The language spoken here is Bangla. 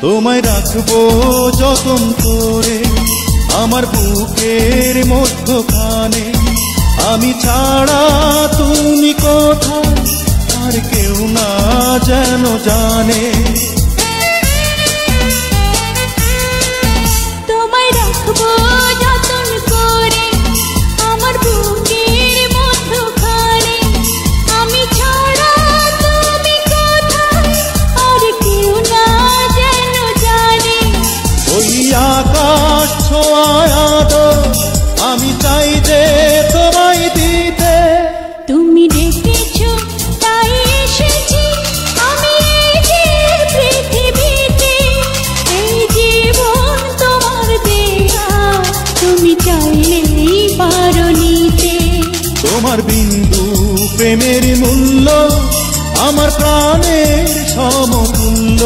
তোমায় রাখবো যতন করে আমার বুকের মধ্যখানে। আমি ছাড়া তুমি কোথায় আর কেউ না যেন জানে। তোমায় রাখবো যতন করে আমার বুকের মধ্যখানে। আমি ছাড়া তুমি কোথায় আর কেউ না যেন জানে। ওই আকাশ ছোঁয়ায় আদর আমি চাই যে তোমায় দিতে। তুমি ডেকেছো তাই এসেছি আমি এই যে পৃথিবীতে। এই জীবন তোমার দেয়া, তুমি চাইলেই পারো নিতে। তোমার বিন্দু প্রেমের মূল্য আমার প্রাণের সমতুল্য।